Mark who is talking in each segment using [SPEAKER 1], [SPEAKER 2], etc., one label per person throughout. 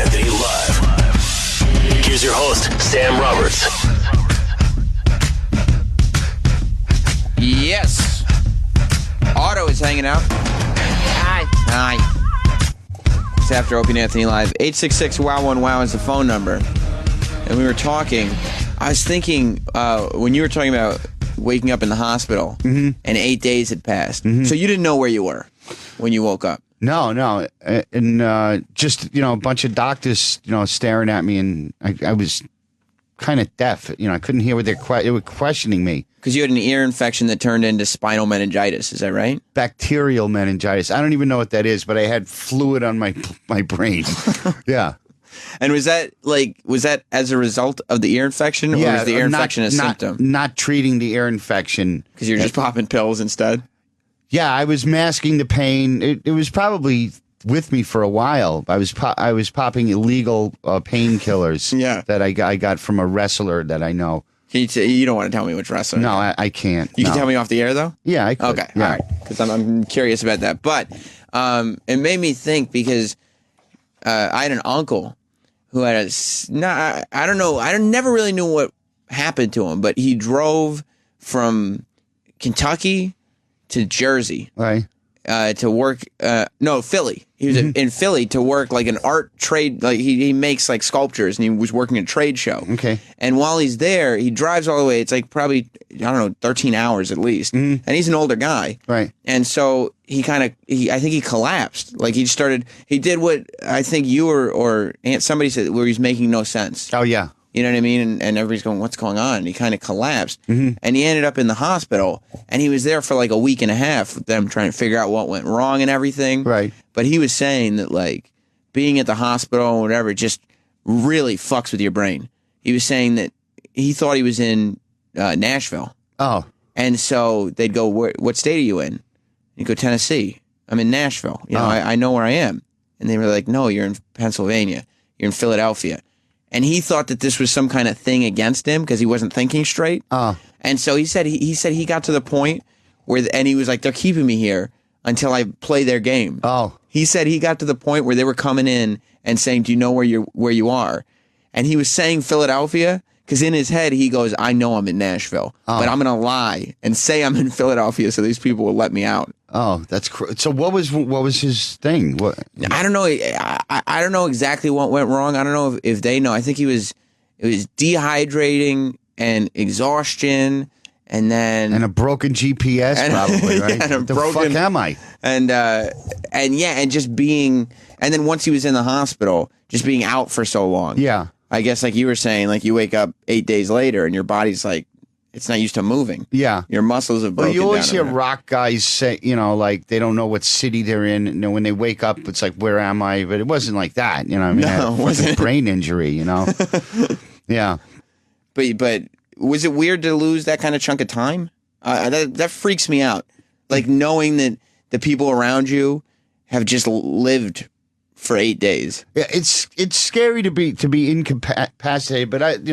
[SPEAKER 1] Anthony Live. Here's your host, Sam Roberts.
[SPEAKER 2] Yes. Otto is hanging out. Hi. It's after Opie and Anthony Live. 866-WOW1-WOW is the phone number. And we were talking. I was thinking, when you were talking about waking up in the hospital, and 8 days had passed. So you didn't know where you were when you woke up?
[SPEAKER 3] No. And just, a bunch of doctors, staring at me, and I was kind of deaf. I couldn't hear what they were questioning me.
[SPEAKER 2] Because you had an ear infection that turned into spinal meningitis, is that right?
[SPEAKER 3] Bacterial meningitis. I don't even know what that is, but I had fluid on my brain. Yeah.
[SPEAKER 2] And was that as a result of the ear infection, or was the ear infection a symptom?
[SPEAKER 3] Not treating the ear infection.
[SPEAKER 2] Because you're just popping pills instead?
[SPEAKER 3] Yeah, I was masking the pain. It was probably with me for a while. I was popping illegal painkillers that I got from a wrestler that I know.
[SPEAKER 2] You don't want to tell me which wrestler?
[SPEAKER 3] No, I can't.
[SPEAKER 2] You can tell me off the air, though?
[SPEAKER 3] Yeah, I could.
[SPEAKER 2] Okay,
[SPEAKER 3] yeah.
[SPEAKER 2] all right. Because I'm curious about that. But it made me think because I had an uncle who had I don't know. I never really knew what happened to him, but he drove from Kentucky to Jersey.
[SPEAKER 3] Right.
[SPEAKER 2] To work, Philly. He was in Philly to work like an art trade. Like he makes like sculptures, and he was working a trade show.
[SPEAKER 3] Okay.
[SPEAKER 2] And while he's there, he drives all the way. It's like probably 13 hours at least. And he's an older guy.
[SPEAKER 3] Right.
[SPEAKER 2] And so I think he collapsed. Like he did what I think you or somebody said, where he's making no sense.
[SPEAKER 3] Oh yeah.
[SPEAKER 2] You know what I mean? And everybody's going, what's going on? And he kind of collapsed. And he ended up in the hospital. And he was there for like a week and a half with them trying to figure out what went wrong and everything.
[SPEAKER 3] Right.
[SPEAKER 2] But he was saying that like being at the hospital or whatever just really fucks with your brain. He was saying that he thought he was in Nashville.
[SPEAKER 3] Oh.
[SPEAKER 2] And so they'd go, what state are you in? He'd go, Tennessee. I'm in Nashville. I know where I am. And they were like, no, you're in Pennsylvania. You're in Philadelphia. And he thought that this was some kind of thing against him because he wasn't thinking straight. And so he said he got to the point where, and he was like, they're keeping me here until I play their game. He said he got to the point where they were coming in and saying, do you know where you are? And he was saying Philadelphia because in his head he goes, I know I'm in Nashville, but I'm going to lie and say I'm in Philadelphia so these people will let me out.
[SPEAKER 3] Oh, that's so. What was his thing? What?
[SPEAKER 2] I don't know. I don't know exactly what went wrong. I don't know if they know. I think it was dehydrating and exhaustion, and a broken GPS,
[SPEAKER 3] probably, right?
[SPEAKER 2] And
[SPEAKER 3] what the fuck am I?
[SPEAKER 2] And just being, and then once he was in the hospital, just being out for so long.
[SPEAKER 3] Yeah,
[SPEAKER 2] I guess like you were saying, like you wake up 8 days later and your body's like, it's not used to moving.
[SPEAKER 3] Yeah.
[SPEAKER 2] Your muscles have broken down.
[SPEAKER 3] Well, you always hear rock guys say, like they don't know what city they're in. When they wake up, it's like, where am I? But it wasn't like that. I mean,
[SPEAKER 2] no,
[SPEAKER 3] it wasn't a brain injury, Yeah.
[SPEAKER 2] But was it weird to lose that kind of chunk of time? That freaks me out. Like knowing that the people around you have just lived for 8 days.
[SPEAKER 3] Yeah, it's scary to be incapacitated, but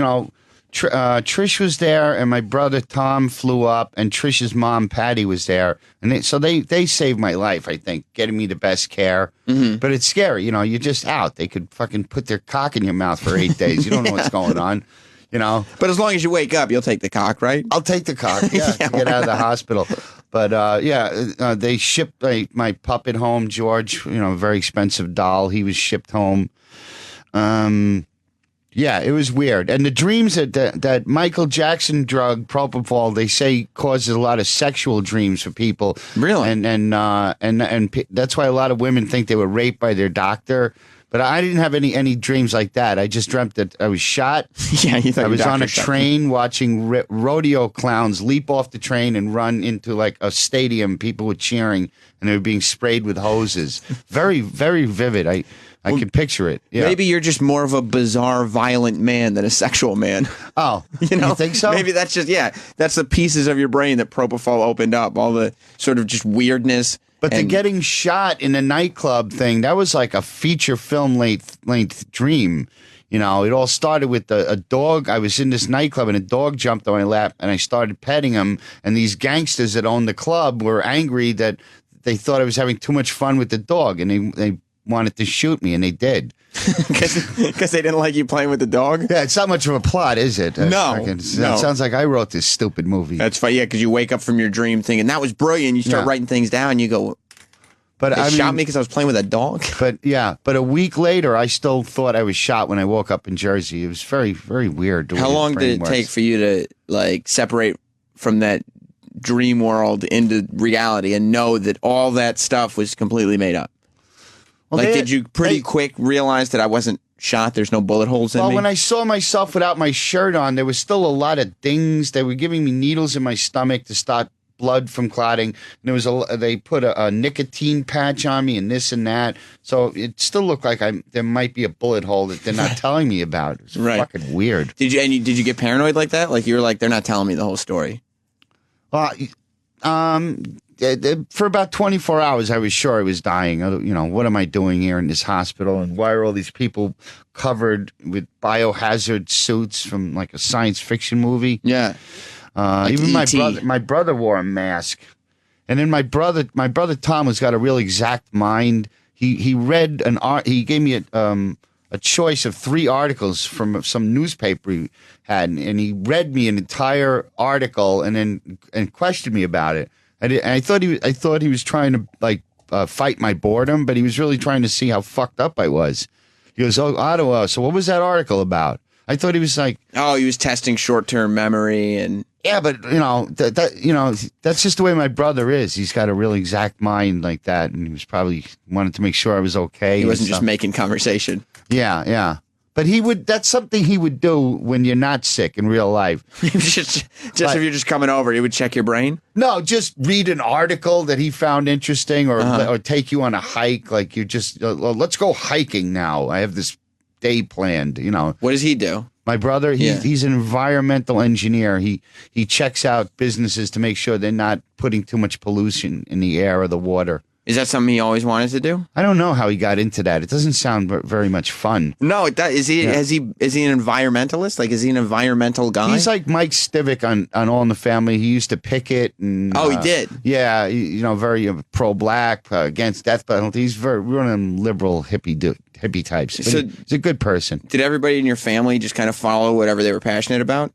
[SPEAKER 3] Trish was there, and my brother Tom flew up, and Trish's mom Patty was there, and they saved my life. I think getting me the best care, but it's scary. You're just out. They could fucking put their cock in your mouth for 8 days. You don't know what's going on.
[SPEAKER 2] But as long as you wake up, you'll take the cock, right?
[SPEAKER 3] I'll take the cock. Yeah, to get out of the hospital. But they shipped my puppet home, George. A very expensive doll. He was shipped home. Yeah, it was weird. And the dreams that Michael Jackson drug, propofol, they say causes a lot of sexual dreams for people.
[SPEAKER 2] Really?
[SPEAKER 3] And that's why a lot of women think they were raped by their doctor. But I didn't have any dreams like that. I just dreamt that I was shot.
[SPEAKER 2] Yeah, you thought
[SPEAKER 3] I was on a train watching rodeo clowns leap off the train and run into like a stadium. People were cheering, and they were being sprayed with hoses. Very, very vivid. I can picture it. Yeah.
[SPEAKER 2] Maybe you're just more of a bizarre, violent man than a sexual man.
[SPEAKER 3] Oh, you think so?
[SPEAKER 2] Maybe that's just, that's the pieces of your brain that propofol opened up, all the sort of just weirdness.
[SPEAKER 3] But the getting shot in a nightclub thing, that was like a feature film length dream. It all started with a dog. I was in this nightclub and a dog jumped on my lap and I started petting him. And these gangsters that owned the club were angry that they thought I was having too much fun with the dog. And they wanted to shoot me, and they did.
[SPEAKER 2] Because they didn't like you playing with the dog?
[SPEAKER 3] Yeah, it's not much of a plot, is it?
[SPEAKER 2] No.
[SPEAKER 3] It sounds like I wrote this stupid movie.
[SPEAKER 2] That's funny, yeah, because you wake up from your dream thinking, that was brilliant. You start writing things down, you go,
[SPEAKER 3] but
[SPEAKER 2] they shot me because I was playing with a dog?
[SPEAKER 3] But a week later, I still thought I was shot when I woke up in Jersey. It was very, very weird.
[SPEAKER 2] How long did it take for you to, like, separate from that dream world into reality and know that all that stuff was completely made up? Well, did you pretty quick realize that I wasn't shot? There's no bullet holes in me?
[SPEAKER 3] Well, when I saw myself without my shirt on, there was still a lot of dings. They were giving me needles in my stomach to stop blood from clotting. And they put a nicotine patch on me and this and that. So it still looked like there might be a bullet hole that they're not telling me about. It's fucking weird.
[SPEAKER 2] Did you get paranoid like that? Like you were like, they're not telling me the whole story?
[SPEAKER 3] For about 24 hours, I was sure I was dying. You know, what am I doing here in this hospital? And why are all these people covered with biohazard suits from like a science fiction movie?
[SPEAKER 2] Yeah.
[SPEAKER 3] Like even my brother wore a mask. And then my brother Tom has got a real exact mind. He read he gave me a choice of 3 articles from some newspaper he had, and he read me an entire article and questioned me about it. And I thought he was trying to like fight my boredom, but he was really trying to see how fucked up I was. He goes, "Oh, Otto, so what was that article about?" I thought he was like,
[SPEAKER 2] "Oh, he was testing short-term memory and."
[SPEAKER 3] Yeah, but you know that's just the way my brother is. He's got a real exact mind like that, and he was probably wanted to make sure I was okay.
[SPEAKER 2] He wasn't just making conversation.
[SPEAKER 3] Yeah. But that's something he would do when you're not sick in real life.
[SPEAKER 2] Just if you're just coming over, he would check your brain?
[SPEAKER 3] No, just read an article that he found interesting or take you on a hike. Like you just, let's go hiking now. I have this day planned, you know.
[SPEAKER 2] What does he do?
[SPEAKER 3] My brother, he's an environmental engineer. He checks out businesses to make sure they're not putting too much pollution in the air or the water.
[SPEAKER 2] Is that something he always wanted to do?
[SPEAKER 3] I don't know how he got into that. It doesn't sound very much fun.
[SPEAKER 2] No, it does. Is he an environmentalist? Like, is he an environmental guy?
[SPEAKER 3] He's like Mike Stivic on All in the Family. He used to picket. And,
[SPEAKER 2] he did?
[SPEAKER 3] Yeah, very pro-black, against death penalty. He's one of them liberal hippie types. But he's a good person. Did
[SPEAKER 2] everybody in your family just kind of follow whatever they were passionate about?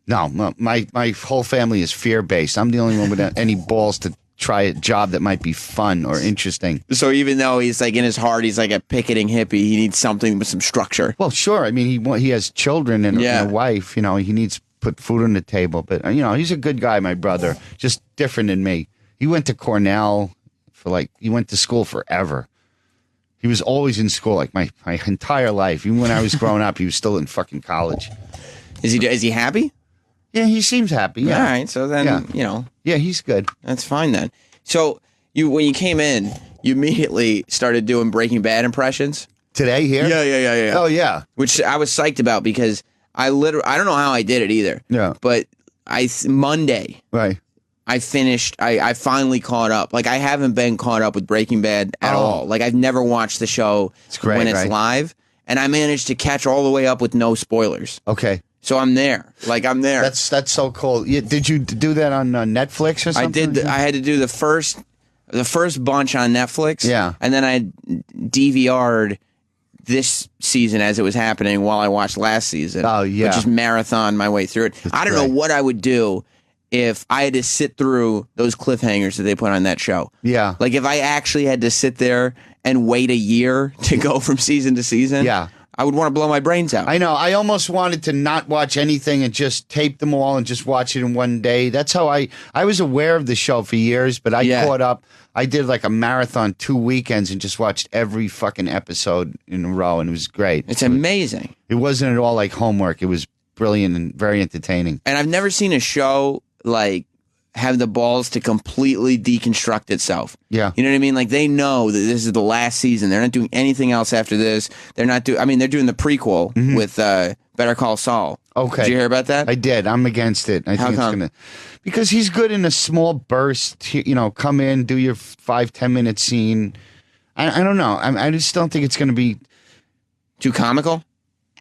[SPEAKER 3] No, my whole family is fear-based. I'm the only one with any balls to try a job that might be fun or interesting.
[SPEAKER 2] So even though he's like in his heart, he's like a picketing hippie, he needs something with some structure.
[SPEAKER 3] Well, sure. I mean, he has children and a wife. You know, he needs to put food on the table. But, you know, he's a good guy, my brother. Just different than me. He went to Cornell he went to school forever. He was always in school like my entire life. Even when I was growing up, he was still in fucking college.
[SPEAKER 2] Is he happy?
[SPEAKER 3] Yeah, he seems happy. Yeah.
[SPEAKER 2] All right, so then, you know.
[SPEAKER 3] Yeah, he's good.
[SPEAKER 2] That's fine then. So when you came in, you immediately started doing Breaking Bad impressions?
[SPEAKER 3] Today here?
[SPEAKER 2] Yeah.
[SPEAKER 3] Oh, yeah.
[SPEAKER 2] Which I was psyched about because I don't know how I did it either.
[SPEAKER 3] Yeah.
[SPEAKER 2] But Monday,
[SPEAKER 3] right.
[SPEAKER 2] I finally caught up. Like, I haven't been caught up with Breaking Bad at all. Like, I've never watched the show when it's live. And I managed to catch all the way up with no spoilers.
[SPEAKER 3] Okay.
[SPEAKER 2] So I'm there. Like, I'm there.
[SPEAKER 3] That's so cool. Did you do that on Netflix or something?
[SPEAKER 2] I did. I had to do the first bunch on Netflix.
[SPEAKER 3] Yeah.
[SPEAKER 2] And then I DVR'd this season as it was happening while I watched last season.
[SPEAKER 3] Oh, yeah.
[SPEAKER 2] But just marathon my way through it. I don't know what I would do if I had to sit through those cliffhangers that they put on that show.
[SPEAKER 3] Yeah.
[SPEAKER 2] Like, if I actually had to sit there and wait a year to go from season to season.
[SPEAKER 3] Yeah.
[SPEAKER 2] I would want to blow my brains out.
[SPEAKER 3] I know. I almost wanted to not watch anything and just tape them all and just watch it in one day. That's how I was aware of the show for years, but I caught up. I did like a marathon 2 weekends and just watched every fucking episode in a row, and it was great.
[SPEAKER 2] It's amazing.
[SPEAKER 3] It wasn't at all like homework. It was brilliant and very entertaining.
[SPEAKER 2] And I've never seen a show like have the balls to completely deconstruct itself.
[SPEAKER 3] Yeah.
[SPEAKER 2] You know what I mean? Like, they know that this is the last season. They're not doing anything else after this. They're doing the prequel with Better Call Saul.
[SPEAKER 3] Okay.
[SPEAKER 2] Did you hear about that?
[SPEAKER 3] I did. I'm against it. I think
[SPEAKER 2] come?
[SPEAKER 3] Because he's good in a small burst, you know, come in, do your 5-10 minute scene. I don't know. I just don't think it's going to be
[SPEAKER 2] too comical.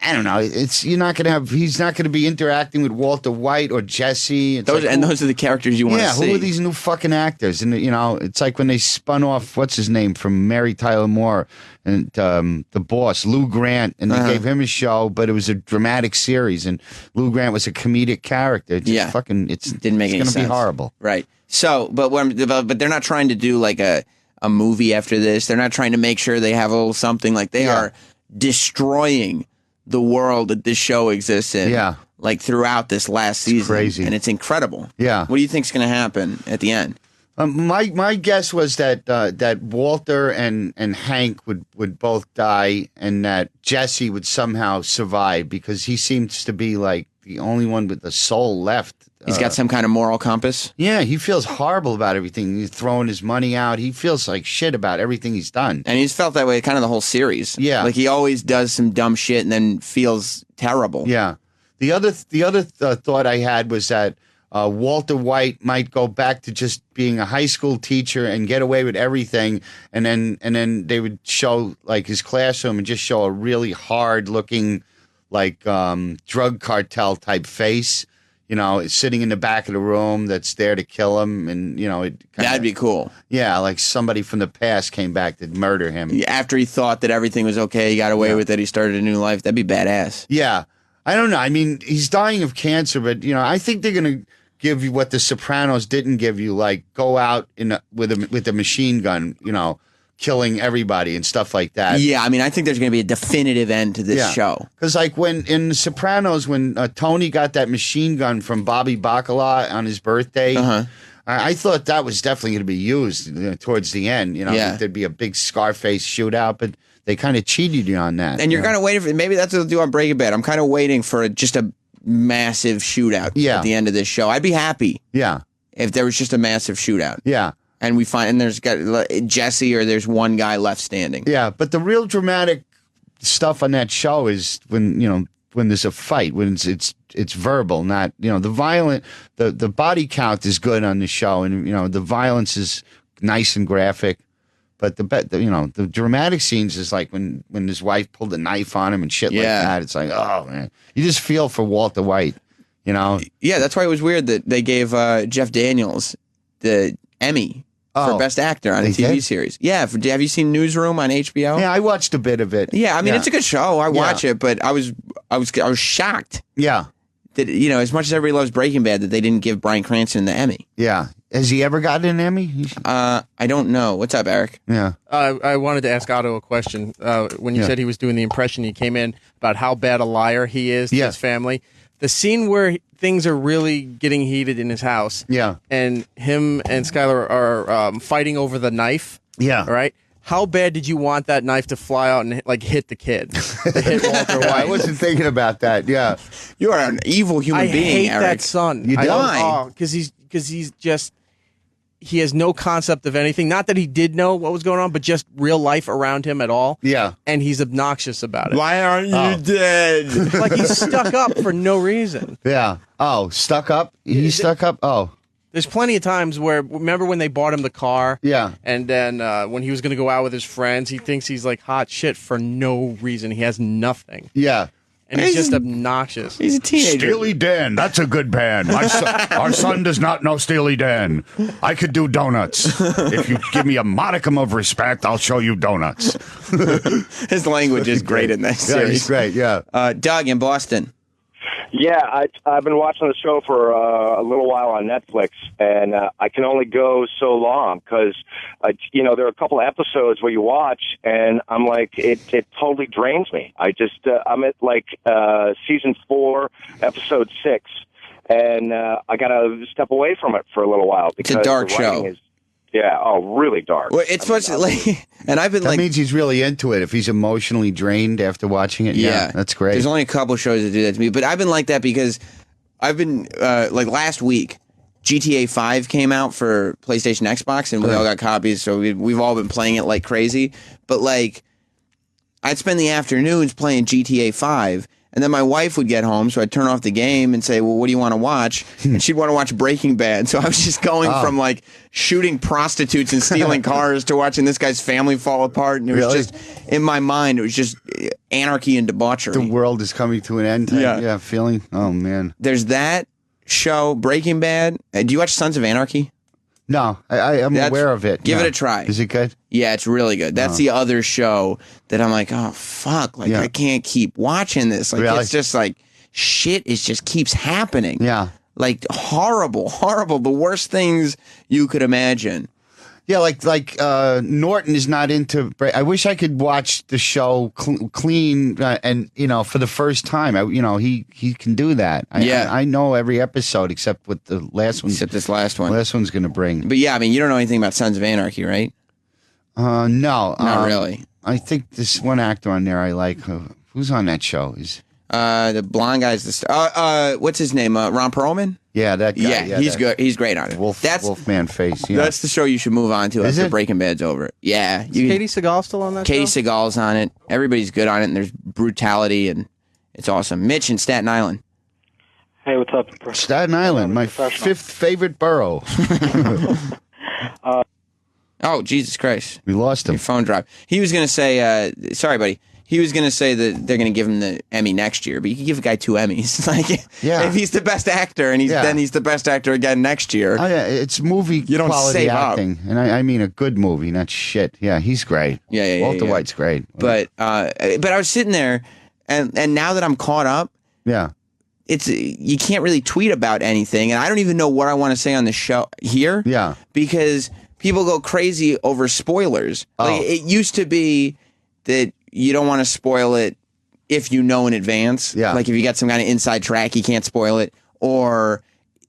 [SPEAKER 3] I don't know. You're not gonna have. He's not gonna be interacting with Walter White or Jesse.
[SPEAKER 2] Those are the characters you want to see.
[SPEAKER 3] Yeah, who are these new fucking actors? And it's like when they spun off what's his name from Mary Tyler Moore and the boss Lou Grant, and they gave him a show, but it was a dramatic series, and Lou Grant was a comedic character. It just fucking didn't make any sense. It's gonna be horrible,
[SPEAKER 2] right? So, but they're not trying to do like a movie after this. They're not trying to make sure they have a little something. Like they are destroying the world that this show exists in. Yeah. Like throughout this last season.
[SPEAKER 3] Crazy.
[SPEAKER 2] And it's incredible.
[SPEAKER 3] Yeah.
[SPEAKER 2] What do you think's going to happen at the end?
[SPEAKER 3] My guess was that Walter and Hank would both die, and that Jesse would somehow survive because he seems to be like the only one with the soul left.
[SPEAKER 2] He's got some kind of moral compass.
[SPEAKER 3] Yeah, he feels horrible about everything. He's throwing his money out. He feels like shit about everything he's done.
[SPEAKER 2] And he's felt that way kind of the whole series. Yeah. Like he always does some dumb shit and then feels terrible.
[SPEAKER 3] Yeah. The other thought I had was that Walter White might go back to just being a high school teacher and get away with everything, and then they would show like his classroom and just show a really hard looking like drug cartel type face. Sitting in the back of the room that's there to kill him, and
[SPEAKER 2] that'd be cool.
[SPEAKER 3] Yeah, like somebody from the past came back to murder him
[SPEAKER 2] after he thought that everything was okay. He got away with it. He started a new life. That'd be badass.
[SPEAKER 3] Yeah, I don't know. I mean, he's dying of cancer, but I think they're gonna give you what The Sopranos didn't give you, like go out with a machine gun, killing everybody and stuff like that.
[SPEAKER 2] Yeah, I mean, I think there's going to be a definitive end to this show.
[SPEAKER 3] Because like when in The Sopranos, when Tony got that machine gun from Bobby Bacala on his birthday, I thought that was definitely going to be used towards the end. There'd be a big Scarface shootout, but they kind of cheated you on that.
[SPEAKER 2] And you're kind of waiting for, maybe that's what they'll do on Breaking Bad. I'm kind of waiting for just a massive shootout at the end of this show. I'd be happy if there was just a massive shootout.
[SPEAKER 3] Yeah.
[SPEAKER 2] And we find, and there's got Jesse, or there's one guy left standing.
[SPEAKER 3] Yeah, but the real dramatic stuff on that show is when there's a fight, when it's verbal, not the violent. The body count is good on the show, and the violence is nice and graphic. But the dramatic scenes is like when his wife pulled a knife on him and shit like that. It's like, oh man, you just feel for Walter White, Yeah,
[SPEAKER 2] that's why it was weird that they gave Jeff Daniels the Emmy for Best Actor on a TV series. Yeah, have you seen Newsroom on HBO?
[SPEAKER 3] Yeah, I watched a bit of it.
[SPEAKER 2] Yeah, I mean it's a good show. I watch it, but I was shocked.
[SPEAKER 3] Yeah,
[SPEAKER 2] that as much as everybody loves Breaking Bad, that they didn't give Bryan Cranston the Emmy.
[SPEAKER 3] Yeah, has he ever gotten an Emmy?
[SPEAKER 2] I don't know. What's up, Eric?
[SPEAKER 3] Yeah,
[SPEAKER 4] I wanted to ask Otto a question. When you said he was doing the impression, he came in about how bad a liar he is to his family. The scene where things are really getting heated in his house. Yeah. And him and Skylar are fighting over the knife.
[SPEAKER 3] Yeah.
[SPEAKER 4] Right? How bad did you want that knife to fly out and hit the kid? To hit Walter White?
[SPEAKER 3] I wasn't thinking about that. Yeah.
[SPEAKER 2] You are an evil human being, Eric.
[SPEAKER 4] I hate that son.
[SPEAKER 3] You don't?
[SPEAKER 4] Why? Because he's just... He has no concept of anything. Not that he did know what was going on, but just real life around him at all.
[SPEAKER 3] Yeah.
[SPEAKER 4] And he's obnoxious about it.
[SPEAKER 2] Why aren't you dead?
[SPEAKER 4] Like he's stuck up for no reason.
[SPEAKER 3] Yeah. Oh, stuck up? He's stuck up? Oh.
[SPEAKER 4] There's plenty of times where, remember when they bought him the car?
[SPEAKER 3] Yeah.
[SPEAKER 4] And then when he was going to go out with his friends, he thinks he's like hot shit for no reason. He has nothing.
[SPEAKER 3] Yeah.
[SPEAKER 4] And he's just obnoxious.
[SPEAKER 2] He's a teenager.
[SPEAKER 3] Steely Dan, that's a good band. Our son does not know Steely Dan. I could do donuts. If you give me a modicum of respect, I'll show you donuts.
[SPEAKER 2] His language is great in that series.
[SPEAKER 3] Yeah, he's great, yeah.
[SPEAKER 2] Doug in Boston.
[SPEAKER 5] Yeah, I've been watching the show for a little while on Netflix, and I can only go so long because, there are a couple of episodes where you watch, and I'm like, it totally drains me. I'm at season 4, episode 6, and I got to step away from it for a little while because
[SPEAKER 2] it's a dark show.
[SPEAKER 5] Really dark.
[SPEAKER 2] Well, it's supposed to and I've been
[SPEAKER 3] that means he's really into it. If he's emotionally drained after watching it, yeah, that's great.
[SPEAKER 2] There's only a couple shows that do that to me, but I've been like that because I've been last week, GTA 5 came out for PlayStation, Xbox, and we all got copies, so we've all been playing it like crazy. But I'd spend the afternoons playing GTA 5. And then my wife would get home, so I'd turn off the game and say, well, what do you want to watch? And she'd want to watch Breaking Bad. So I was just going from shooting prostitutes and stealing cars to watching this guy's family fall apart. And it was just, in my mind, it was just anarchy and debauchery.
[SPEAKER 3] The world is coming to an end. Yeah, feeling. Oh man.
[SPEAKER 2] There's that show, Breaking Bad. Do you watch Sons of Anarchy?
[SPEAKER 3] No, I'm aware of it.
[SPEAKER 2] Give it a try.
[SPEAKER 3] Is it good?
[SPEAKER 2] Yeah, it's really good. That's the other show that I'm like, oh fuck, like I can't keep watching this. Like it's just like shit. It just keeps happening.
[SPEAKER 3] Yeah,
[SPEAKER 2] like horrible, the worst things you could imagine.
[SPEAKER 3] Yeah, like Norton is not into. I wish I could watch the show clean and for the first time. He can do that. I know every episode except with the last one.
[SPEAKER 2] Except this last one.
[SPEAKER 3] Last one's going to bring.
[SPEAKER 2] But yeah, I mean, you don't know anything about Sons of Anarchy, right?
[SPEAKER 3] No,
[SPEAKER 2] not really.
[SPEAKER 3] I think this one actor on there I like. Who's on that show? Is
[SPEAKER 2] the blonde guy's the star. What's his name? Ron Perlman.
[SPEAKER 3] Yeah, that guy.
[SPEAKER 2] Yeah, he's good. He's great on it.
[SPEAKER 3] Wolfman face. Yeah.
[SPEAKER 2] That's the show you should move on to after Breaking Bad's over. Yeah.
[SPEAKER 4] Is Katie Seagal still on that
[SPEAKER 2] Katie
[SPEAKER 4] show?
[SPEAKER 2] Seagal's on it. Everybody's good on it, and there's brutality, and it's awesome. Mitch in Staten Island.
[SPEAKER 6] Hey, what's up?
[SPEAKER 3] Staten Island, my fifth favorite borough.
[SPEAKER 2] Oh, Jesus Christ.
[SPEAKER 3] We lost him.
[SPEAKER 2] Your phone dropped. He was going to say, sorry, buddy. He was going to say that they're going to give him the Emmy next year, but you can give a guy 2 Emmys. Like, if he's the best actor, and then he's the best actor again next year.
[SPEAKER 3] Oh, yeah, it's movie quality acting, and I mean a good movie, not shit. Yeah, he's great.
[SPEAKER 2] Yeah,
[SPEAKER 3] Walter White's great.
[SPEAKER 2] But I was sitting there, and now that I'm caught up, you can't really tweet about anything, and I don't even know what I want to say on the show here.
[SPEAKER 3] Yeah,
[SPEAKER 2] because people go crazy over spoilers. Like, it used to be that you don't want to spoil it if you know in advance.
[SPEAKER 3] Yeah.
[SPEAKER 2] Like if you got some kind of inside track, you can't spoil it. Or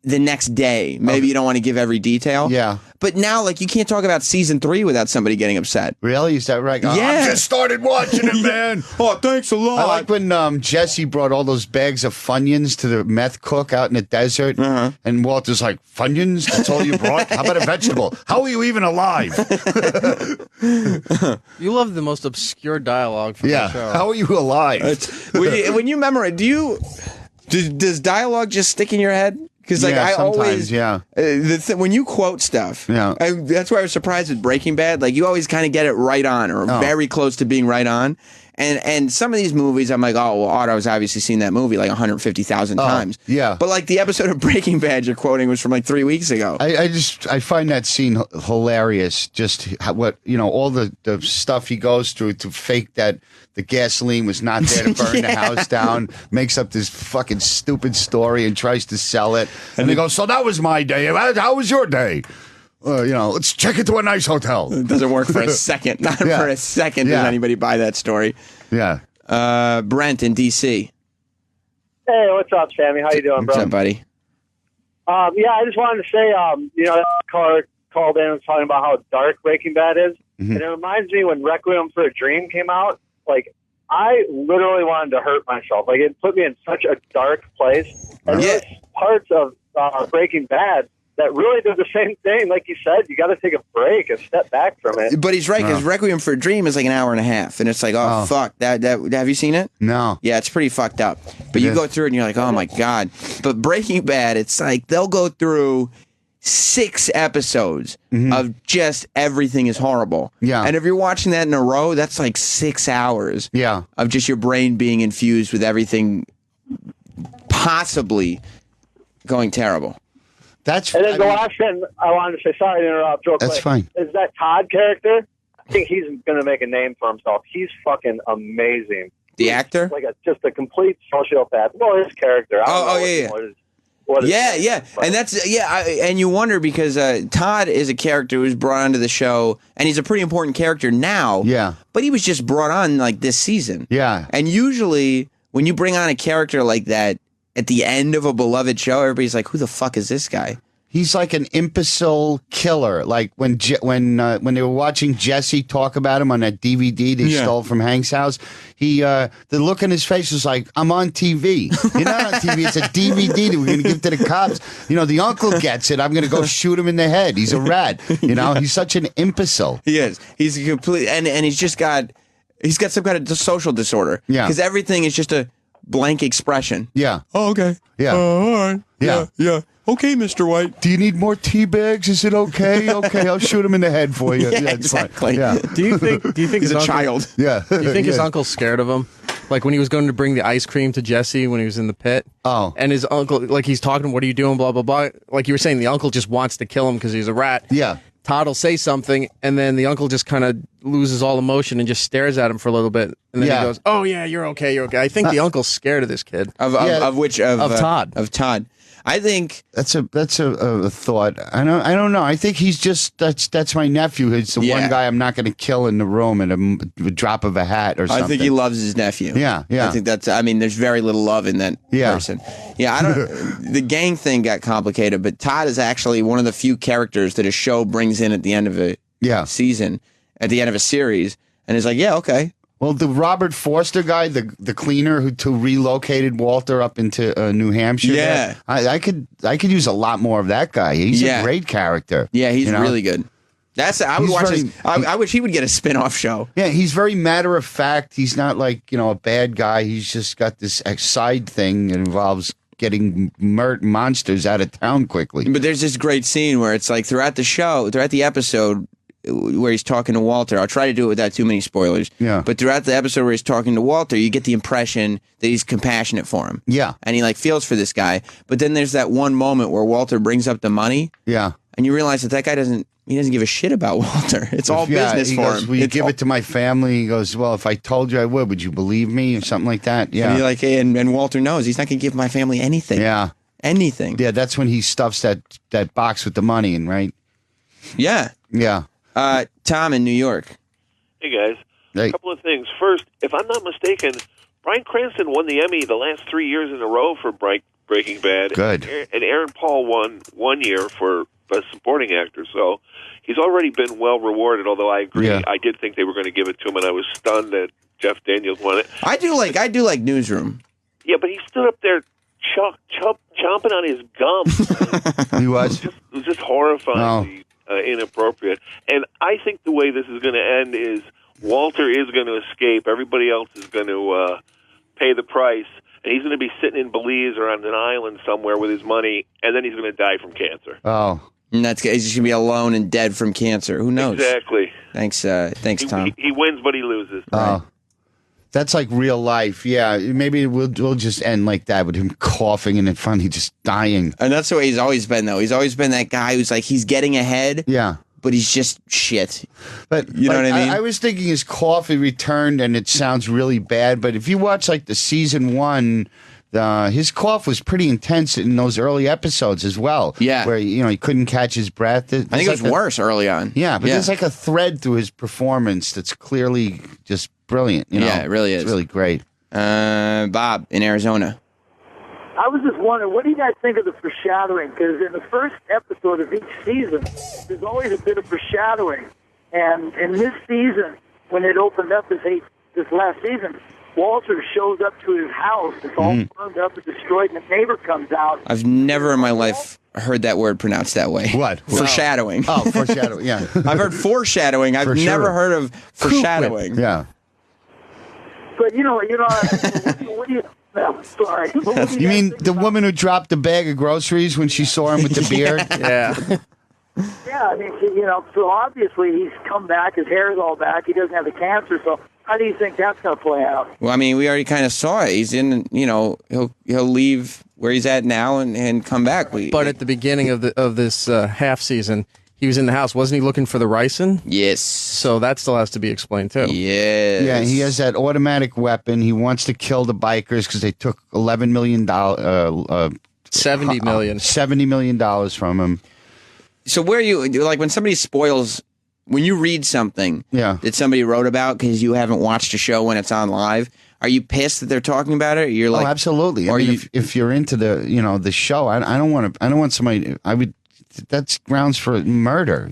[SPEAKER 2] the next day, maybe you don't want to give every detail.
[SPEAKER 3] Yeah.
[SPEAKER 2] But now, like, you can't talk about season 3 without somebody getting upset.
[SPEAKER 3] Really? Is that right?
[SPEAKER 2] Yeah.
[SPEAKER 3] I just started watching it, man.
[SPEAKER 2] Oh, thanks a lot.
[SPEAKER 3] I like when Jesse brought all those bags of Funyuns to the meth cook out in the desert. And Walter's like, Funyuns? That's all you brought? How about a vegetable? How are you even alive?
[SPEAKER 4] You love the most obscure dialogue from the show.
[SPEAKER 3] How are you alive?
[SPEAKER 2] When you memorize, does dialogue just stick in your head? Because I always, when you quote stuff, that's why I was surprised with Breaking Bad. Like you always kind of get it right on, or very close to being right on. And some of these movies, I'm like, oh, well, Otto's obviously seen that movie like 150,000 times.
[SPEAKER 3] Yeah.
[SPEAKER 2] But like the episode of Breaking Bad you're quoting was from like 3 weeks ago.
[SPEAKER 3] I find that scene hilarious. Just all the stuff he goes through to fake that the gasoline was not there to burn the house down, makes up this fucking stupid story and tries to sell it. And they go, so that was my day. How was your day? Let's check into a nice hotel.
[SPEAKER 2] It doesn't work for a second. Not for a second does anybody buy that story.
[SPEAKER 3] Yeah.
[SPEAKER 2] Brent in D.C.
[SPEAKER 6] Hey, what's up, Sammy? How you doing, bro?
[SPEAKER 2] What's up, buddy?
[SPEAKER 6] I just wanted to say, that caller called in and was talking about how dark Breaking Bad is. And it reminds me when Requiem for a Dream came out, like, I literally wanted to hurt myself. Like, it put me in such a dark place. And there's parts of Breaking Bad that really do the same thing. Like you said, you got to take a break and step back from it.
[SPEAKER 2] But he's right, because Requiem for a Dream is like an hour and a half, and it's like, fuck, that have you seen it?
[SPEAKER 3] No.
[SPEAKER 2] Yeah, it's pretty fucked up. But you go through it and you're like, oh my God. But Breaking Bad, it's like they'll go through 6 episodes of just everything is horrible.
[SPEAKER 3] Yeah.
[SPEAKER 2] And if you're watching that in a row, that's like 6 hours of just your brain being infused with everything possibly going terrible.
[SPEAKER 6] And then the last thing I wanted to say, sorry to interrupt real quick.
[SPEAKER 3] That's fine.
[SPEAKER 6] Is that Todd character? I think he's going to make a name for himself. He's fucking amazing.
[SPEAKER 2] The actor?
[SPEAKER 6] Like just a complete sociopath. Well, his character.
[SPEAKER 2] Yeah. And that's, and you wonder because Todd is a character who's brought onto the show, and he's a pretty important character now.
[SPEAKER 3] Yeah.
[SPEAKER 2] But he was just brought on like this season.
[SPEAKER 3] Yeah.
[SPEAKER 2] And usually when you bring on a character like that, at the end of a beloved show, everybody's like, who the fuck is this guy?
[SPEAKER 3] He's like an imbecile killer. Like when they were watching Jesse talk about him on that DVD they stole from Hank's house, the look on his face was like, I'm on TV. You're not on TV. It's a DVD that we're going to give to the cops. The uncle gets it. I'm going to go shoot him in the head. He's a rat. He's such an imbecile.
[SPEAKER 2] He is. He's a complete, and he's got some kind of social disorder.
[SPEAKER 3] Yeah.
[SPEAKER 2] Because everything is just a blank expression.
[SPEAKER 3] Yeah.
[SPEAKER 2] Oh, okay.
[SPEAKER 3] Yeah.
[SPEAKER 2] All right. Yeah. Okay, Mr. White.
[SPEAKER 3] Do you need more tea bags? Is it okay? Okay, I'll shoot him in the head for you.
[SPEAKER 2] Yeah, exactly.
[SPEAKER 3] Yeah.
[SPEAKER 4] Do you think
[SPEAKER 2] he's a child?
[SPEAKER 3] Yeah.
[SPEAKER 4] Do you think his uncle's scared of him? Like when he was going to bring the ice cream to Jesse when he was in the pit.
[SPEAKER 3] Oh.
[SPEAKER 4] And his uncle, like he's talking, what are you doing, blah, blah, blah. Like you were saying, the uncle just wants to kill him because he's a rat.
[SPEAKER 3] Yeah.
[SPEAKER 4] Todd will say something, and then the uncle just kind of loses all emotion and just stares at him for a little bit. And then he goes, oh, yeah, you're okay, you're okay. I think the uncle's scared of this kid.
[SPEAKER 2] Of Todd. Of Todd. I think
[SPEAKER 3] that's a thought. I don't know. I think he's just that's my nephew. It's the one guy I'm not going to kill in the room at a drop of a hat or something.
[SPEAKER 2] I think he loves his nephew.
[SPEAKER 3] Yeah.
[SPEAKER 2] I think that's. I mean, there's very little love in that person. Yeah, I don't. The gang thing got complicated, but Todd is actually one of the few characters that a show brings in at the end of a season, at the end of a series, and is like, yeah, okay.
[SPEAKER 3] Well, the Robert Forster guy, the cleaner who relocated Walter up into New Hampshire.
[SPEAKER 2] Yeah,
[SPEAKER 3] I could use a lot more of that guy. He's a great character.
[SPEAKER 2] Yeah, he's really good. I would watch his. I wish he would get a spin-off show.
[SPEAKER 3] Yeah, he's very matter of fact. He's not like a bad guy. He's just got this side thing that involves getting monsters out of town quickly.
[SPEAKER 2] But there's this great scene where it's like throughout the episode, where he's talking to Walter. I'll try to do it without too many spoilers.
[SPEAKER 3] Yeah.
[SPEAKER 2] But throughout the episode where he's talking to Walter, you get the impression that he's compassionate for him.
[SPEAKER 3] Yeah.
[SPEAKER 2] And he feels for this guy. But then there's that one moment where Walter brings up the money.
[SPEAKER 3] Yeah.
[SPEAKER 2] And you realize that guy doesn't give a shit about Walter. It's all business for him.
[SPEAKER 3] Will you give it to my family? He goes, well, if I told you I would you believe me? Or something like that. Yeah.
[SPEAKER 2] And you're like, hey, and Walter knows he's not going to give my family anything.
[SPEAKER 3] Yeah.
[SPEAKER 2] Anything.
[SPEAKER 3] Yeah, that's when he stuffs that box with the money in, right?
[SPEAKER 2] Yeah.
[SPEAKER 3] Yeah.
[SPEAKER 2] Tom in New York.
[SPEAKER 7] Hey, guys.
[SPEAKER 3] Hey.
[SPEAKER 7] A couple of things. First, if I'm not mistaken, Bryan Cranston won the Emmy the last 3 years in a row for Breaking Bad.
[SPEAKER 3] Good.
[SPEAKER 7] And Aaron Paul won 1 year for Best Supporting Actor. So he's already been well rewarded, although I agree.
[SPEAKER 3] Yeah.
[SPEAKER 7] I did think they were going to give it to him, and I was stunned that Jeff Daniels won it.
[SPEAKER 2] I do like Newsroom.
[SPEAKER 7] Yeah, but he stood up there chomping on his gum.
[SPEAKER 3] He was?
[SPEAKER 7] It was just horrifying. Inappropriate. And I think the way this is going to end is Walter is going to escape. Everybody else is going to pay the price. And he's going to be sitting in Belize or on an island somewhere with his money, and then he's going to die from cancer.
[SPEAKER 3] Oh.
[SPEAKER 2] And he's just going to be alone and dead from cancer. Who knows?
[SPEAKER 7] Exactly.
[SPEAKER 2] Thanks, Tom.
[SPEAKER 7] He wins, but he loses.
[SPEAKER 3] Oh. That's like real life. Yeah, maybe we'll just end like that with him coughing and then finally just dying.
[SPEAKER 2] And that's the way he's always been, though. He's always been that guy who's like, he's getting ahead.
[SPEAKER 3] Yeah.
[SPEAKER 2] But he's just shit.
[SPEAKER 3] But
[SPEAKER 2] you know what I mean?
[SPEAKER 3] I was thinking his cough returned, and it sounds really bad. But if you watch the season 1, his cough was pretty intense in those early episodes as well.
[SPEAKER 2] Yeah,
[SPEAKER 3] where he couldn't catch his breath.
[SPEAKER 2] I think it was worse early on.
[SPEAKER 3] Yeah, but there's a thread through his performance that's clearly just brilliant.
[SPEAKER 2] Yeah, it really is.
[SPEAKER 3] It's really great.
[SPEAKER 2] Bob in Arizona.
[SPEAKER 8] I was just wondering, what do you guys think of the foreshadowing? Because in the first episode of each season, there's always a bit of foreshadowing. And in this season, when it opened up this last season, Walter shows up to his house. It's all burned up and destroyed, and the neighbor comes out.
[SPEAKER 2] I've never in my life heard that word pronounced that way.
[SPEAKER 3] What?
[SPEAKER 2] Foreshadowing.
[SPEAKER 3] Oh, foreshadowing, yeah.
[SPEAKER 2] I've heard foreshadowing. I've never heard of foreshadowing.
[SPEAKER 3] Yeah.
[SPEAKER 8] But, what do you... No, sorry.
[SPEAKER 3] You mean the woman who dropped the bag of groceries when she saw him with the beard?
[SPEAKER 4] Yeah.
[SPEAKER 8] Yeah, I mean, so obviously he's come back. His hair's all back. He doesn't have the cancer. So how do you think that's going to play out?
[SPEAKER 2] Well, I mean, we already kind of saw it. He's in, he'll leave where he's at now and come back.
[SPEAKER 4] But at the beginning of this half season, he was in the house. Wasn't he looking for the ricin?
[SPEAKER 2] Yes.
[SPEAKER 4] So that still has to be explained, too.
[SPEAKER 2] Yes.
[SPEAKER 3] Yeah, he has that automatic weapon. He wants to kill the bikers because they took $11 million.
[SPEAKER 4] $70 million.
[SPEAKER 3] $70 million from him.
[SPEAKER 2] So where you, when somebody spoils, when you read something that somebody wrote about because you haven't watched a show when it's on live, are you pissed that they're talking about it? Or you're like,
[SPEAKER 3] absolutely. I mean, if you're into the show, I don't want somebody. That's grounds for murder.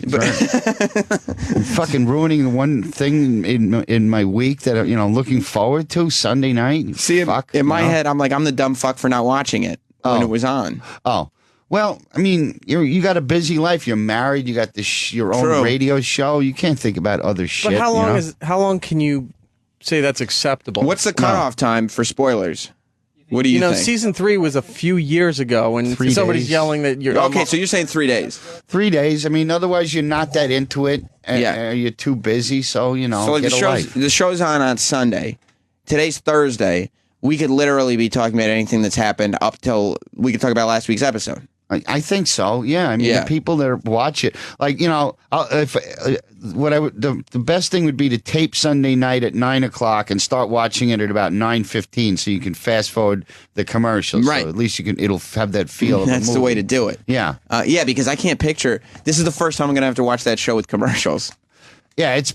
[SPEAKER 3] Fucking ruining the one thing in my week that looking forward to Sunday night.
[SPEAKER 2] See, in my head, I'm like, I'm the dumb fuck for not watching it when it was on.
[SPEAKER 3] Oh. Well, I mean, you got a busy life. You're married. You got your own radio show. You can't think about other shit.
[SPEAKER 4] But how long can you say that's acceptable?
[SPEAKER 2] What's the cutoff time for spoilers? What do you think?
[SPEAKER 4] Season 3 was a few years ago, and somebody's yelling that you're...
[SPEAKER 2] Okay, so you're saying 3 days.
[SPEAKER 3] 3 days. I mean, otherwise you're not that into it. And you're too busy, so,
[SPEAKER 2] So like
[SPEAKER 3] get a life.
[SPEAKER 2] the show's on Sunday. today's Thursday. We could literally be talking about anything that's happened up till we could talk about last week's episode.
[SPEAKER 3] I think so. Yeah, I mean, the people that watch it, like, you know, the best thing would be to tape Sunday night at 9:00 and start watching it at about 9:15, so you can fast forward the commercials.
[SPEAKER 2] Right.
[SPEAKER 3] So at least it'll have that feel.
[SPEAKER 2] That's the way to do it.
[SPEAKER 3] Yeah.
[SPEAKER 2] Yeah, because I can't picture. This is the first time I'm going to have to watch that show with commercials.
[SPEAKER 3] Yeah, it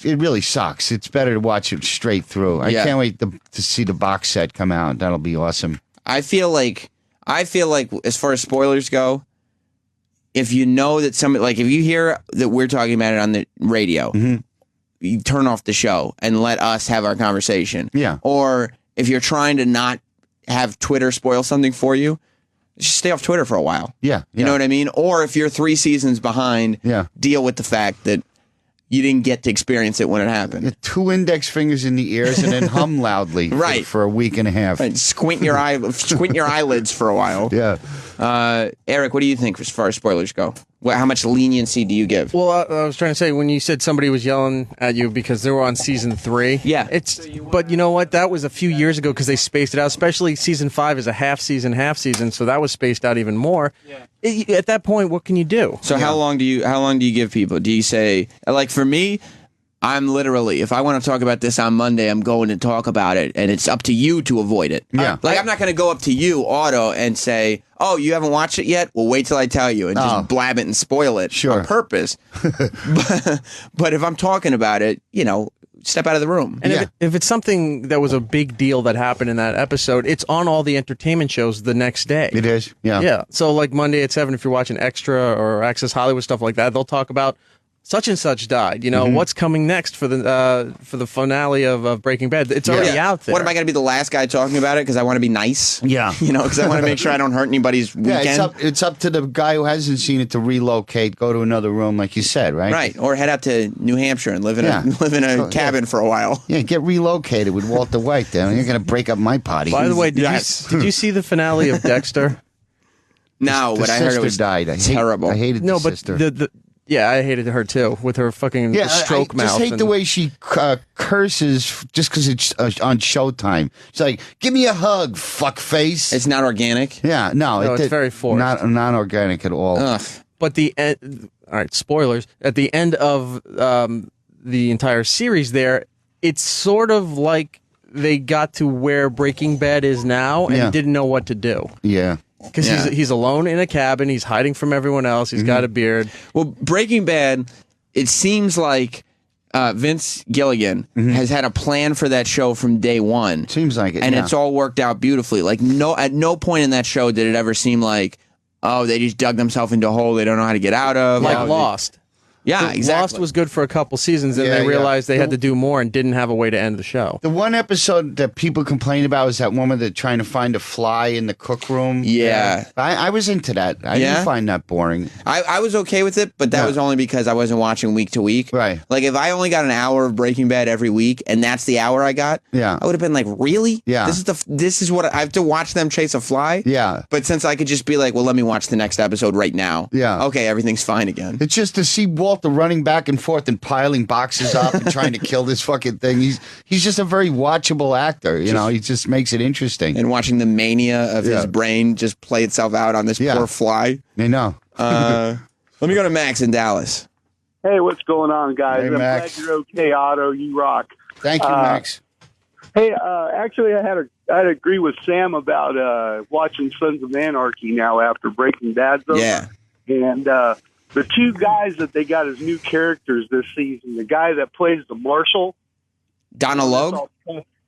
[SPEAKER 3] really sucks. It's better to watch it straight through. I can't wait to see the box set come out. That'll be awesome.
[SPEAKER 2] I feel like as far as spoilers go, if you know that if you hear that we're talking about it on the radio, you turn off the show and let us have our conversation.
[SPEAKER 3] Yeah.
[SPEAKER 2] Or if you're trying to not have Twitter spoil something for you, just stay off Twitter for a while.
[SPEAKER 3] Yeah.
[SPEAKER 2] You know what I mean? Or if you're 3 seasons behind, deal with the fact that you didn't get to experience it when it happened.
[SPEAKER 3] Get 2 index fingers in the ears and then hum loudly for a week and a half.
[SPEAKER 2] Right. Squint your eyelids for a while.
[SPEAKER 3] Yeah.
[SPEAKER 2] Eric, what do you think as far as spoilers go? How much leniency do you give?
[SPEAKER 4] Well, I was trying to say, when you said somebody was yelling at you because they were on season 3.
[SPEAKER 2] Yeah.
[SPEAKER 4] But you know what? That was a few years ago because they spaced it out, especially season 5 is a half season, so that was spaced out even more. Yeah. At that point, what can you do?
[SPEAKER 2] So how long do you give people? Do you say, like, for me, I'm literally, if I want to talk about this on Monday, I'm going to talk about it, and it's up to you to avoid it.
[SPEAKER 3] Yeah.
[SPEAKER 2] Like, I'm not going to go up to you, Otto, and say, oh, you haven't watched it yet? Well, wait till I tell you, and just blab it and spoil it on purpose. But if I'm talking about it, you know, step out of the room.
[SPEAKER 4] And if it's something that was a big deal that happened in that episode, it's on all the entertainment shows the next day.
[SPEAKER 3] It is, yeah.
[SPEAKER 4] Yeah, so like Monday at 7, if you're watching Extra or Access Hollywood, stuff like that, they'll talk about such and such died. You know, what's coming next for the finale of Breaking Bad? It's already out there.
[SPEAKER 2] What, am I going to be the last guy talking about it because I want to be nice?
[SPEAKER 3] Yeah.
[SPEAKER 2] You know, because I want to make sure I don't hurt anybody's weekend.
[SPEAKER 3] Yeah, it's up to the guy who hasn't seen it to relocate, go to another room, like you said, right?
[SPEAKER 2] Right, or head out to New Hampshire and live in a cabin for a while.
[SPEAKER 3] Yeah, get relocated with Walter White there. You're going to break up my party.
[SPEAKER 4] By the way, did you see the finale of Dexter?
[SPEAKER 2] No, but I heard it was
[SPEAKER 3] died.
[SPEAKER 2] terrible.
[SPEAKER 3] I hated the sister.
[SPEAKER 4] Yeah, I hated her too with her fucking stroke mouth.
[SPEAKER 3] I just hate the way she curses just because it's on Showtime. She's like, "Give me a hug, fuckface."
[SPEAKER 2] It's not organic.
[SPEAKER 3] Yeah, no,
[SPEAKER 4] it's very forced.
[SPEAKER 3] Not organic at all.
[SPEAKER 2] Ugh.
[SPEAKER 4] But all right, spoilers. At the end of the entire series, there, it's sort of like they got to where Breaking Bad is now and didn't know what to do.
[SPEAKER 3] Yeah.
[SPEAKER 4] Because he's alone in a cabin. He's hiding from everyone else. He's got a beard.
[SPEAKER 2] Well, Breaking Bad, it seems like Vince Gilligan has had a plan for that show from day one.
[SPEAKER 3] Seems like it,
[SPEAKER 2] and it's all worked out beautifully. Like at no point in that show did it ever seem like, oh, they just dug themselves into a hole they don't know how to get out of.
[SPEAKER 4] Like Lost.
[SPEAKER 2] Yeah, exactly.
[SPEAKER 4] Lost was good for a couple seasons, and they realized they had to do more and didn't have a way to end the show.
[SPEAKER 3] The one episode that people complained about was that one where they're trying to find a fly in the cook room.
[SPEAKER 2] Yeah.
[SPEAKER 3] I was into that. I didn't find that boring.
[SPEAKER 2] I was okay with it, but that was only because I wasn't watching week to week.
[SPEAKER 3] Right.
[SPEAKER 2] Like, if I only got an hour of Breaking Bad every week, and that's the hour I got, I would have been like, really?
[SPEAKER 3] Yeah.
[SPEAKER 2] This is what I have to watch them chase a fly?
[SPEAKER 3] Yeah.
[SPEAKER 2] But since I could just be like, well, let me watch the next episode right now.
[SPEAKER 3] Yeah.
[SPEAKER 2] Okay, everything's fine again.
[SPEAKER 3] It's just to see Walter running back and forth and piling boxes up and trying to kill this fucking thing. He's just a very watchable actor. You know, he just makes it interesting.
[SPEAKER 2] And watching the mania of his brain just play itself out on this poor fly.
[SPEAKER 3] I know.
[SPEAKER 2] Let me go to Max in Dallas.
[SPEAKER 9] Hey, what's going on, guys?
[SPEAKER 3] Hey,
[SPEAKER 9] I'm
[SPEAKER 3] Max.
[SPEAKER 9] glad you're okay, Otto. You rock.
[SPEAKER 3] Thank you, Max.
[SPEAKER 9] Hey, actually, I'd agree with Sam about watching Sons of Anarchy now after Breaking Bad's over.
[SPEAKER 2] Yeah.
[SPEAKER 9] And the two guys that they got as new characters this season, the guy that plays the marshal.
[SPEAKER 2] Donald Logue?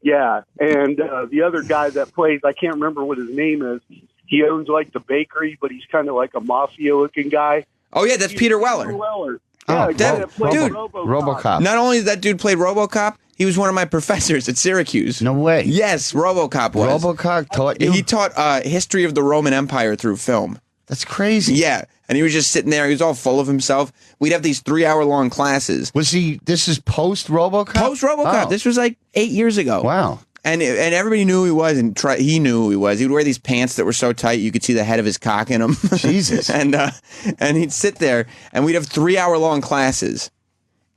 [SPEAKER 9] Yeah, and the other guy that plays, I can't remember what his name is. He owns like the bakery, but he's kind of like a mafia-looking guy.
[SPEAKER 2] Oh, yeah, that's Peter Weller.
[SPEAKER 9] Peter Weller.
[SPEAKER 3] Oh,
[SPEAKER 9] That played
[SPEAKER 2] dude,
[SPEAKER 3] RoboCop.
[SPEAKER 2] Not only did that dude play RoboCop, he was one of my professors at Syracuse.
[SPEAKER 3] No way.
[SPEAKER 2] Yes, RoboCop was.
[SPEAKER 3] RoboCop taught you?
[SPEAKER 2] He taught history of the Roman Empire through film.
[SPEAKER 3] That's crazy.
[SPEAKER 2] Yeah, and he was just sitting there. He was all full of himself. We'd have these 3-hour-long classes.
[SPEAKER 3] This is post-RoboCop?
[SPEAKER 2] Post-RoboCop.
[SPEAKER 3] Oh.
[SPEAKER 2] This was like 8 years ago.
[SPEAKER 3] Wow.
[SPEAKER 2] And everybody knew who he was, and he knew who he was. He would wear these pants that were so tight you could see the head of his cock in them.
[SPEAKER 3] Jesus.
[SPEAKER 2] and he'd sit there, and we'd have 3-hour-long classes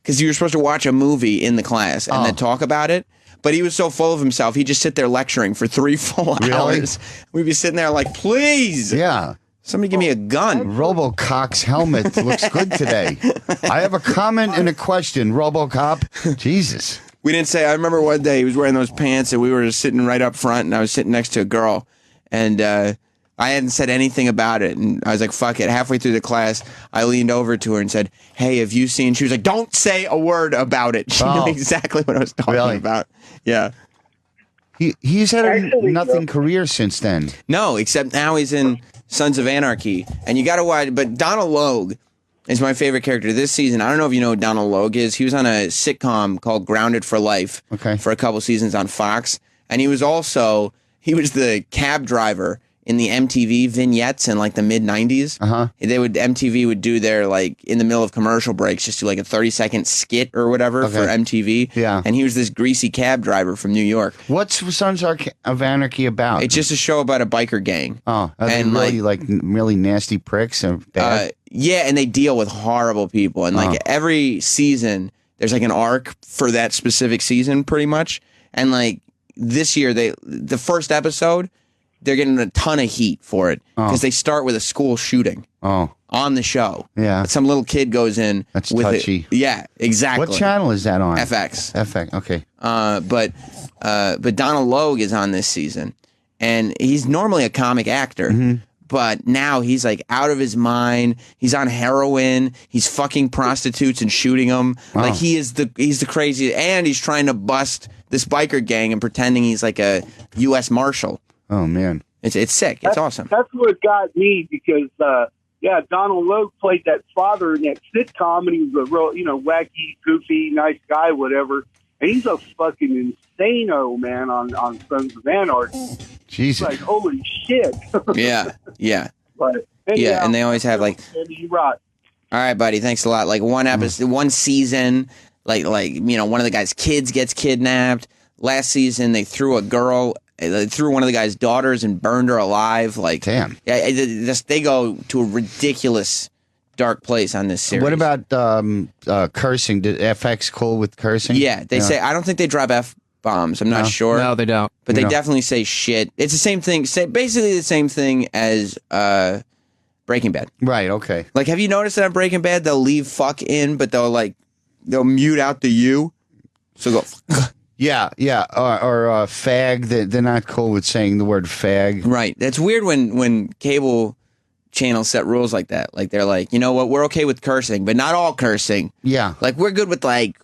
[SPEAKER 2] because you were supposed to watch a movie in the class and then talk about it. But he was so full of himself, he'd just sit there lecturing for 3 full hours. We'd be sitting there like, please.
[SPEAKER 3] Yeah.
[SPEAKER 2] Somebody give me a gun.
[SPEAKER 3] RoboCop's helmet looks good today. I have a comment and a question, RoboCop. Jesus.
[SPEAKER 2] We didn't say, I remember one day he was wearing those pants and we were just sitting right up front and I was sitting next to a girl and I hadn't said anything about it. And I was like, fuck it. Halfway through the class, I leaned over to her and said, hey, have you seen? She was like, don't say a word about it. She knew exactly what I was talking about. Yeah.
[SPEAKER 3] He's had a nothing career since then.
[SPEAKER 2] No, except now he's in Sons of Anarchy. And you got to watch, but Donald Logue is my favorite character this season. I don't know if you know who Donald Logue is. He was on a sitcom called Grounded for Life for a couple seasons on Fox. And he was the cab driver in the MTV vignettes in like the mid 90s. MTV would do their like in the middle of commercial breaks, just do like a 30-second skit or whatever for MTV. Yeah. And he was this greasy cab driver from New York.
[SPEAKER 3] What's Sons of Anarchy about?
[SPEAKER 2] It's just a show about a biker gang.
[SPEAKER 3] Oh, are they really like really nasty pricks and bad?
[SPEAKER 2] Yeah, and they deal with horrible people. And like every season, there's like an arc for that specific season, pretty much. And like this year, the first episode, they're getting a ton of heat for it because they start with a school shooting on the show.
[SPEAKER 3] Yeah.
[SPEAKER 2] Some little kid goes in.
[SPEAKER 3] That's
[SPEAKER 2] with
[SPEAKER 3] touchy.
[SPEAKER 2] It. Yeah, exactly.
[SPEAKER 3] What channel is that on?
[SPEAKER 2] FX.
[SPEAKER 3] FX, okay.
[SPEAKER 2] But Donald Logue is on this season. And he's normally a comic actor. But now he's like out of his mind. He's on heroin. He's fucking prostitutes and shooting them. Like he's the craziest. And he's trying to bust this biker gang and pretending he's like a U.S. Marshal.
[SPEAKER 3] Oh man,
[SPEAKER 2] it's sick. It's awesome.
[SPEAKER 9] That's what got me because Donald Logue played that father in that sitcom, and he was a real wacky, goofy, nice guy, whatever. And he's a fucking insano man on Sons of Anarchy.
[SPEAKER 3] Jesus,
[SPEAKER 9] like holy shit.
[SPEAKER 2] yeah.
[SPEAKER 9] But
[SPEAKER 2] yeah, and they always have like.
[SPEAKER 9] You rock.
[SPEAKER 2] All right, buddy. Thanks a lot. Like one episode, one season, like one of the guy's kids gets kidnapped. Last season, they threw one of the guy's daughters and burned her alive. Like,
[SPEAKER 3] damn.
[SPEAKER 2] Yeah, they go to a ridiculous dark place on this series.
[SPEAKER 3] What about cursing? Did FX cool with cursing?
[SPEAKER 2] Yeah, they say. I don't think they drop F-bombs. I'm not sure.
[SPEAKER 4] No, they don't.
[SPEAKER 2] But they definitely say shit. It's the same thing. Basically the same thing as Breaking Bad.
[SPEAKER 3] Right. Okay.
[SPEAKER 2] Like, have you noticed that on Breaking Bad they'll leave fuck in, but they'll mute out the U. So go.
[SPEAKER 3] Yeah, or fag. They're not cool with saying the word fag.
[SPEAKER 2] Right. That's weird when cable channels set rules like that. Like they're like, you know what, we're okay with cursing, but not all cursing.
[SPEAKER 3] Yeah.
[SPEAKER 2] Like we're good with like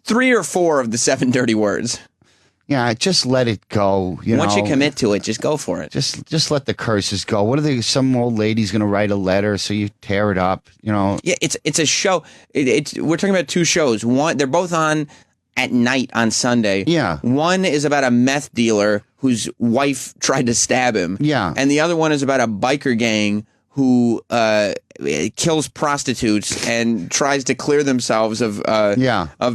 [SPEAKER 2] 3 or 4 of the 7 dirty words.
[SPEAKER 3] Yeah, just let it go.
[SPEAKER 2] Once you commit to it, just go for it.
[SPEAKER 3] Just let the curses go. What are they? Some old lady's going to write a letter, so you tear it up. Yeah,
[SPEAKER 2] it's a show. We're talking about 2 shows. One, they're both on at night on Sunday.
[SPEAKER 3] Yeah.
[SPEAKER 2] One is about a meth dealer whose wife tried to stab him.
[SPEAKER 3] Yeah.
[SPEAKER 2] And the other one is about a biker gang who kills prostitutes and tries to clear themselves of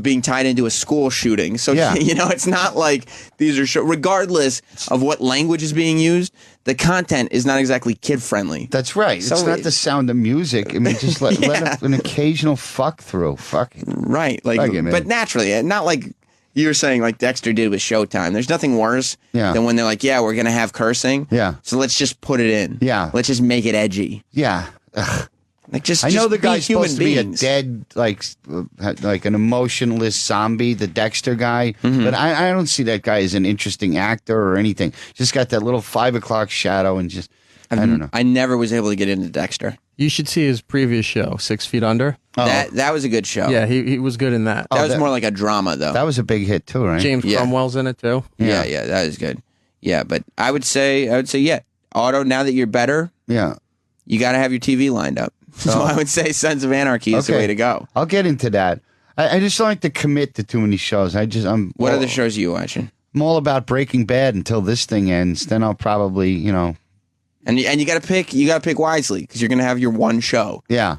[SPEAKER 2] being tied into a school shooting. So, it's not like these are regardless of what language is being used, the content is not exactly kid-friendly.
[SPEAKER 3] That's right. So it's not the sound of music. I mean, just let an occasional fuck through. Fuck it.
[SPEAKER 2] Right. Like, but naturally, not like you were saying like Dexter did with Showtime. There's nothing worse than when they're like, we're going to have cursing.
[SPEAKER 3] Yeah.
[SPEAKER 2] So let's just put it in.
[SPEAKER 3] Yeah.
[SPEAKER 2] Let's just make it edgy.
[SPEAKER 3] Yeah.
[SPEAKER 2] Like I
[SPEAKER 3] know the guy's supposed to be a
[SPEAKER 2] beings.
[SPEAKER 3] dead, like an emotionless zombie, the Dexter guy. But I don't see that guy as an interesting actor or anything. Just got that little 5 o'clock shadow and just, I don't know.
[SPEAKER 2] I never was able to get into Dexter.
[SPEAKER 4] You should see his previous show, 6 Feet Under.
[SPEAKER 2] Oh. That was a good show.
[SPEAKER 4] Yeah, he was good in that.
[SPEAKER 2] That was more like a drama, though.
[SPEAKER 3] That was a big hit, too, right?
[SPEAKER 4] James Cromwell's in it, too.
[SPEAKER 2] Yeah, that is good. Yeah, but I would say, Otto, now that you're better, you got to have your TV lined up. So I would say Sons of Anarchy is the way to go.
[SPEAKER 3] I'll get into that. I just don't like to commit to too many shows.
[SPEAKER 2] What other shows are you watching?
[SPEAKER 3] I'm all about Breaking Bad until this thing ends. Then I'll probably,
[SPEAKER 2] And you got to pick. You got to pick wisely because you're going to have your one show.
[SPEAKER 3] Yeah.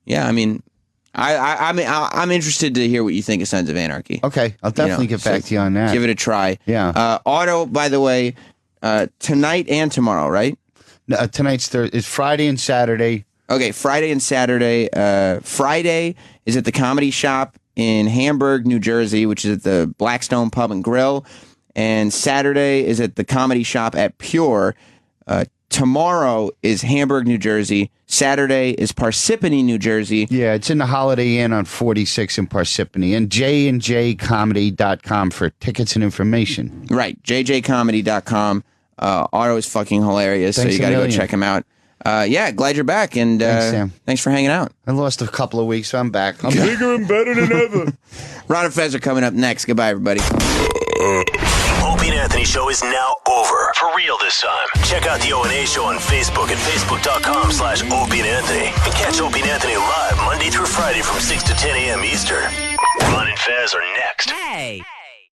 [SPEAKER 2] Yeah. I mean, I'm interested to hear what you think of Sons of Anarchy.
[SPEAKER 3] Okay, I'll definitely get back to you on that.
[SPEAKER 2] Give it a try.
[SPEAKER 3] Yeah.
[SPEAKER 2] Otto, by the way, tonight and tomorrow, right?
[SPEAKER 3] It's Friday and Saturday.
[SPEAKER 2] Okay, Friday and Saturday. Friday is at the Comedy Shop in Hamburg, New Jersey, which is at the Blackstone Pub and Grill. And Saturday is at the Comedy Shop at Pure. Tomorrow is Hamburg, New Jersey. Saturday is Parsippany, New Jersey.
[SPEAKER 3] Yeah, it's in the Holiday Inn on 46 in Parsippany. And jandjcomedy.com for tickets and information.
[SPEAKER 2] Right, jjcomedy.com. Otto is fucking hilarious,
[SPEAKER 3] Thanks
[SPEAKER 2] so you got to go check him out. Yeah, glad you're back, and
[SPEAKER 3] Thanks, Sam.
[SPEAKER 2] Thanks for hanging out.
[SPEAKER 3] I lost a couple of weeks, so I'm back. I'm bigger and better than ever.
[SPEAKER 2] Ron and Fez are coming up next. Goodbye, everybody.
[SPEAKER 1] Opie and Anthony Show is now over. For real this time. Check out the O&A Show on Facebook at facebook.com/Opie and Anthony. And catch Opie and Anthony live Monday through Friday from 6 to 10 a.m. Eastern. Ron and Fez are next.
[SPEAKER 10] Hey!